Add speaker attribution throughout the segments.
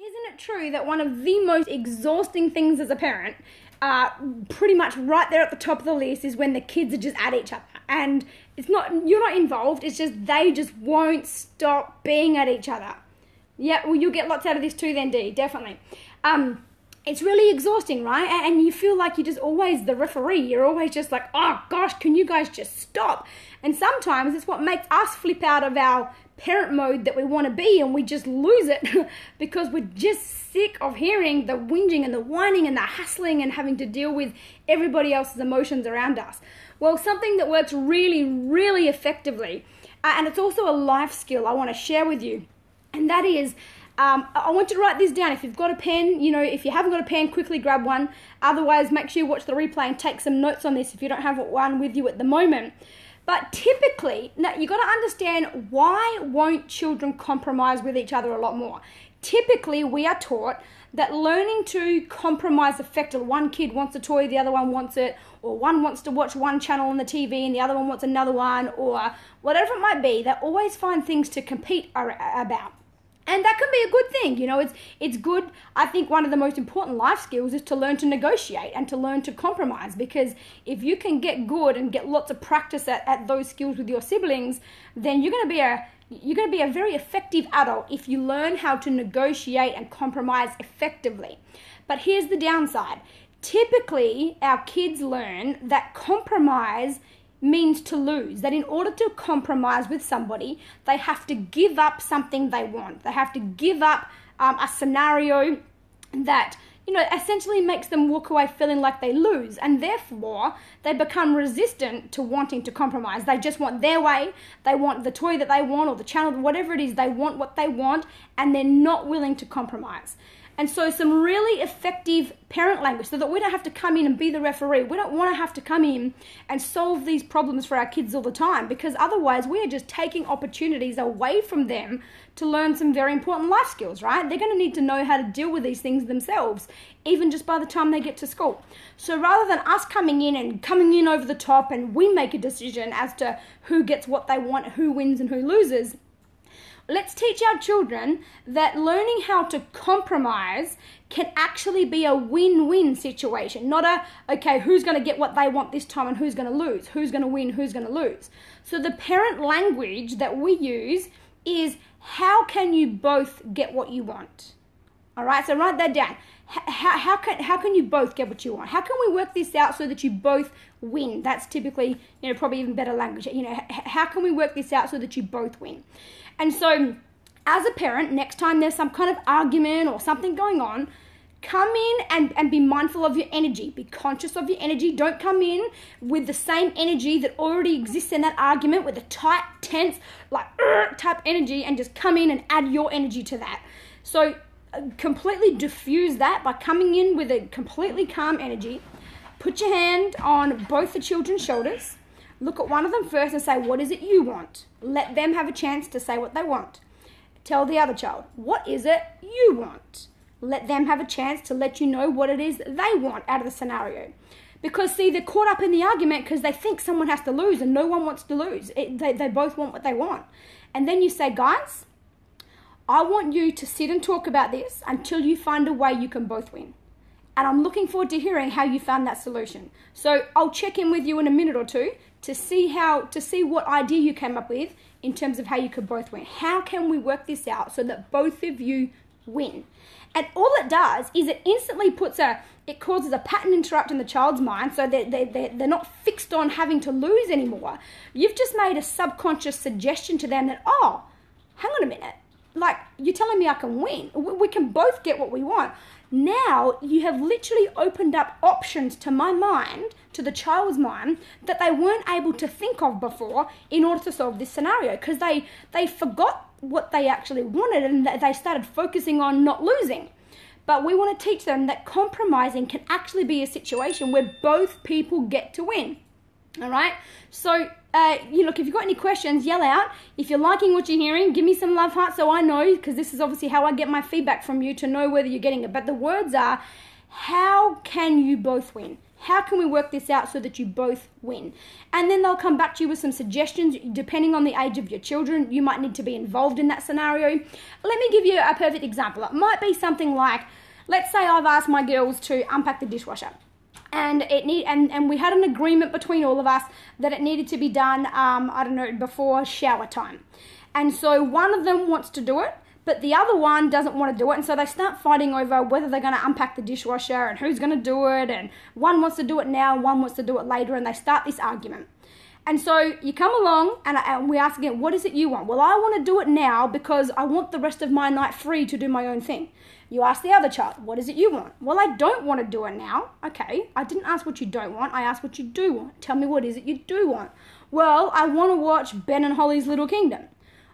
Speaker 1: isn't it true that one of the most exhausting things as a parent, pretty much right there at the top of the list, is when the kids are just at each other, and you're not involved, it's just they just won't stop being at each other. Yeah, well, you'll get lots out of this too then, Dee, definitely. It's really exhausting, right? And you feel like you're just always the referee. You're always just like, oh gosh, can you guys just stop? And sometimes it's what makes us flip out of our parent mode that we want to be, and we just lose it because we're just sick of hearing the whinging and the whining and the hassling and having to deal with everybody else's emotions around us. Well, something that works really, really effectively, and it's also a life skill I want to share with you, and that is, I want you to write this down. If you've got a pen, if you haven't got a pen, quickly grab one. Otherwise, make sure you watch the replay and take some notes on this if you don't have one with you at the moment. But typically, now you've got to understand, why won't children compromise with each other a lot more? Typically, we are taught that learning to compromise effectively, one kid wants a toy, the other one wants it, or one wants to watch one channel on the TV and the other one wants another one, or whatever it might be, they always find things to compete about. And that can be a good thing, it's good. I think one of the most important life skills is to learn to negotiate and to learn to compromise, because if you can get good and get lots of practice at those skills with your siblings, then you're going to be a very effective adult if you learn how to negotiate and compromise effectively. But here's the downside. Typically, our kids learn that compromise means to lose, that in order to compromise with somebody, they have to give up something they want. They have to give up a scenario that, essentially makes them walk away feeling like they lose, and therefore they become resistant to wanting to compromise. They just want their way. They want the toy that they want, or the channel, whatever it is, they want what they want, and they're not willing to compromise. And so some really effective parent language, so that we don't have to come in and be the referee. We don't want to have to come in and solve these problems for our kids all the time, because otherwise we are just taking opportunities away from them to learn some very important life skills, right? They're going to need to know how to deal with these things themselves, even just by the time they get to school. So rather than us coming in over the top and we make a decision as to who gets what they want, who wins and who loses, let's teach our children that learning how to compromise can actually be a win-win situation, not okay, who's going to get what they want this time and who's going to lose, who's going to win, who's going to lose. So the parent language that we use is, how can you both get what you want? All right, so write that down. How can you both get what you want? How can we work this out so that you both win? That's typically, probably even better language. How can we work this out so that you both win? And so, as a parent, next time there's some kind of argument or something going on, come in and be mindful of your energy. Be conscious of your energy. Don't come in with the same energy that already exists in that argument, with a tight, tense, type energy, and just come in and add your energy to that. So completely diffuse that by coming in with a completely calm energy. Put your hand on both the children's shoulders. Look at one of them first and say, what is it you want? Let them have a chance to say what they want. Tell the other child, what is it you want? Let them have a chance to let you know what it is they want out of the scenario. Because, see, they're caught up in the argument because they think someone has to lose, and no one wants to lose. They both want what they want. And then you say, guys, I want you to sit and talk about this until you find a way you can both win. And I'm looking forward to hearing how you found that solution. So I'll check in with you in a minute or two to see what idea you came up with in terms of how you could both win. How can we work this out so that both of you win? And all it does is it instantly causes a pattern interrupt in the child's mind, so they're not fixed on having to lose anymore. You've just made a subconscious suggestion to them that, oh, hang on a minute, you're telling me I can win. We can both get what we want. Now you have literally opened up options to my mind, to the child's mind, that they weren't able to think of before in order to solve this scenario, because they forgot what they actually wanted and they started focusing on not losing. But we want to teach them that compromising can actually be a situation where both people get to win. All right? So, look, if you've got any questions, yell out. If you're liking what you're hearing, give me some love hearts so I know, because this is obviously how I get my feedback from you to know whether you're getting it. But the words are, how can you both win? How can we work this out so that you both win? And then they'll come back to you with some suggestions. Depending on the age of your children, you might need to be involved in that scenario. Let me give you a perfect example. It might be something like, let's say I've asked my girls to unpack the dishwasher. And we had an agreement between all of us that it needed to be done, before shower time. And so one of them wants to do it, but the other one doesn't want to do it, and so they start fighting over whether they're going to unpack the dishwasher and who's going to do it, and one wants to do it now, one wants to do it later, and they start this argument. And so you come along and we ask again, what is it you want? Well, I want to do it now because I want the rest of my night free to do my own thing. You ask the other child, what is it you want? Well, I don't want to do it now. Okay, I didn't ask what you don't want, I asked what you do want. Tell me what is it you do want. Well, I want to watch Ben and Holly's Little Kingdom.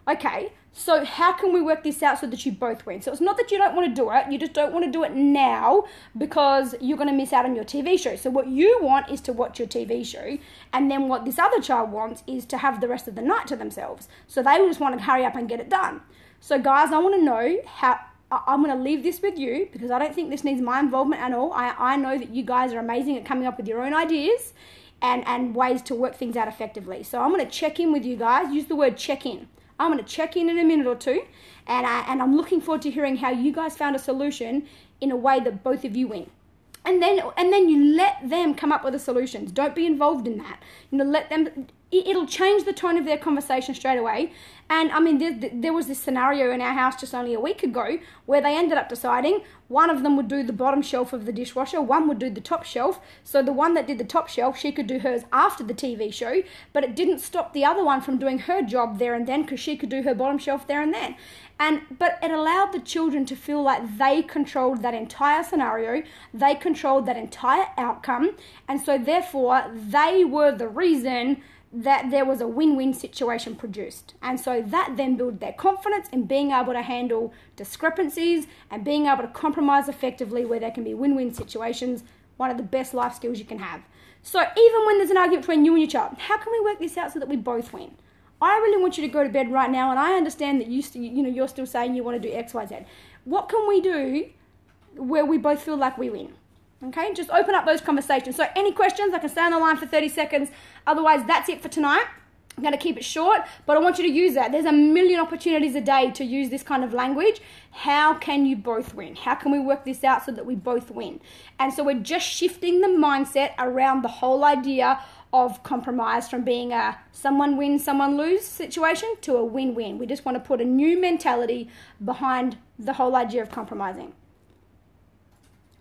Speaker 1: Okay, so how can we work this out so that you both win? So it's not that you don't want to do it, you just don't want to do it now because you're going to miss out on your TV show. So what you want is to watch your TV show, and then what this other child wants is to have the rest of the night to themselves. So they just want to hurry up and get it done. So guys, I want to know how... I'm going to leave this with you because I don't think this needs my involvement at all. I know that you guys are amazing at coming up with your own ideas and ways to work things out effectively. So I'm going to check in with you guys. Use the word check in. I'm going to check in a minute or two, and I'm looking forward to hearing how you guys found a solution in a way that both of you win. And then you let them come up with the solutions. Don't be involved in that. Let them. It'll change the tone of their conversation straight away. And I mean, there was this scenario in our house just only a week ago where they ended up deciding one of them would do the bottom shelf of the dishwasher, one would do the top shelf. So the one that did the top shelf, she could do hers after the TV show, but it didn't stop the other one from doing her job there and then because she could do her bottom shelf there and then. But it allowed the children to feel like they controlled that entire scenario, they controlled that entire outcome, and so therefore they were the reason that there was a win-win situation produced. And so that then built their confidence in being able to handle discrepancies and being able to compromise effectively where there can be win-win situations, one of the best life skills you can have. So even when there's an argument between you and your child, how can we work this out so that we both win? I really want you to go to bed right now, and I understand that you're still saying you want to do X, Y, Z. What can we do where we both feel like we win? Okay, just open up those conversations. So any questions, I can stay on the line for 30 seconds. Otherwise, that's it for tonight. I'm going to keep it short, but I want you to use that. There's a million opportunities a day to use this kind of language. How can you both win? How can we work this out so that we both win? And so we're just shifting the mindset around the whole idea of compromise from being a someone win, someone lose situation to a win-win. We just want to put a new mentality behind the whole idea of compromising.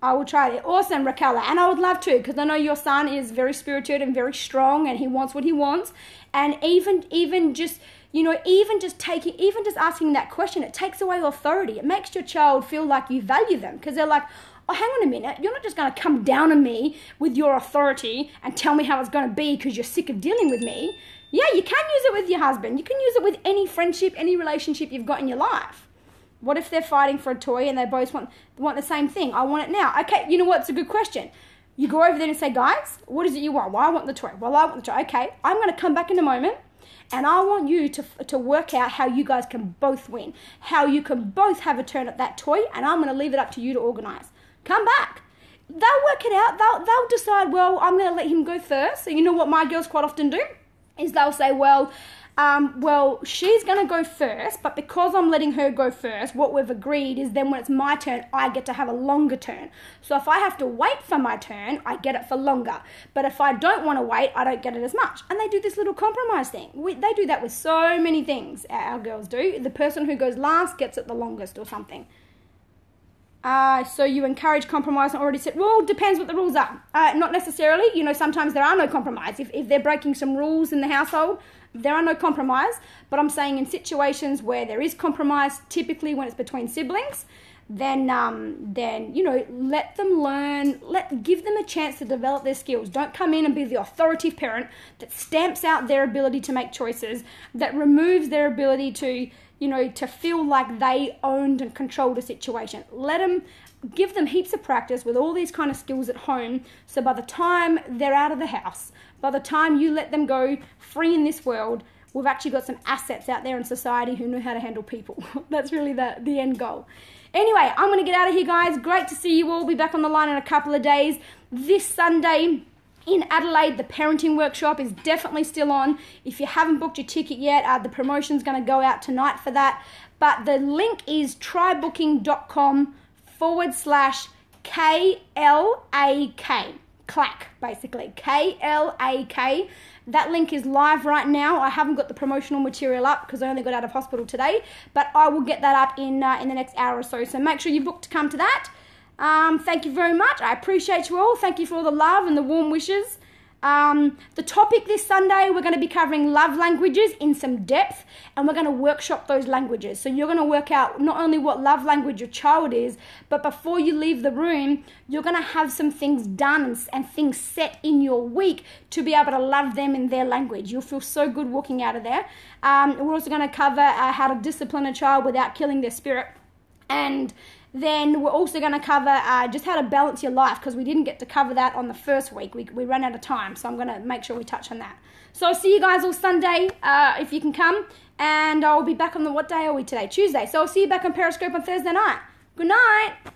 Speaker 1: I will try it. Awesome, Raquel. And I would love to, because I know your son is very spirited and very strong, and he wants what he wants. And even just asking that question, it takes away authority. It makes your child feel like you value them, because they're like, oh, hang on a minute, you're not just going to come down on me with your authority and tell me how it's going to be because you're sick of dealing with me. Yeah, you can use it with your husband. You can use it with any friendship, any relationship you've got in your life. What if they're fighting for a toy and they both want the same thing? I want it now. Okay, you know what? It's a good question. You go over there and say, guys, what is it you want? Well, I want the toy. Well, I want the toy. Okay, I'm going to come back in a moment, and I want you to work out how you guys can both win, how you can both have a turn at that toy, and I'm going to leave it up to you to organize. Come back. They'll work it out. They'll decide, well, I'm going to let him go first. So you know what my girls quite often do is they'll say, well, she's going to go first, but because I'm letting her go first, what we've agreed is then when it's my turn, I get to have a longer turn. So if I have to wait for my turn, I get it for longer. But if I don't want to wait, I don't get it as much. And they do this little compromise thing. They do that with so many things, our girls do. The person who goes last gets it the longest or something. So you encourage compromise and already said, well, depends what the rules are. Not necessarily. Sometimes there are no compromise. If they're breaking some rules in the household, there are no compromise. But I'm saying in situations where there is compromise, typically when it's between siblings, then let them learn, give them a chance to develop their skills. Don't come in and be the authoritative parent that stamps out their ability to make choices, that removes their ability to feel like they owned and controlled a situation. Give them heaps of practice with all these kind of skills at home, so by the time they're out of the house, by the time you let them go free in this world, we've actually got some assets out there in society who know how to handle people. That's really the end goal. Anyway, I'm going to get out of here, guys. Great to see you all. Be back on the line in a couple of days. This Sunday in Adelaide, the parenting workshop is definitely still on. If you haven't booked your ticket yet, the promotion's going to go out tonight for that. But the link is trybooking.com/KLAK. Clack, basically. KLAK. That link is live right now. I haven't got the promotional material up because I only got out of hospital today, but I will get that up in the next hour or so. So make sure you book to come to that. Thank you very much. I appreciate you all. Thank you for all the love and the warm wishes. The topic this Sunday, we're going to be covering love languages in some depth, and we're going to workshop those languages. So you're going to work out not only what love language your child is, but before you leave the room, you're going to have some things done and things set in your week to be able to love them in their language. You'll feel so good walking out of there. We're also going to cover how to discipline a child without killing their spirit. And then we're also going to cover just how to balance your life, because we didn't get to cover that on the first week. We ran out of time, so I'm going to make sure we touch on that. So I'll see you guys all Sunday if you can come, and I'll be back on what day are we today? Tuesday. So I'll see you back on Periscope on Thursday night. Good night.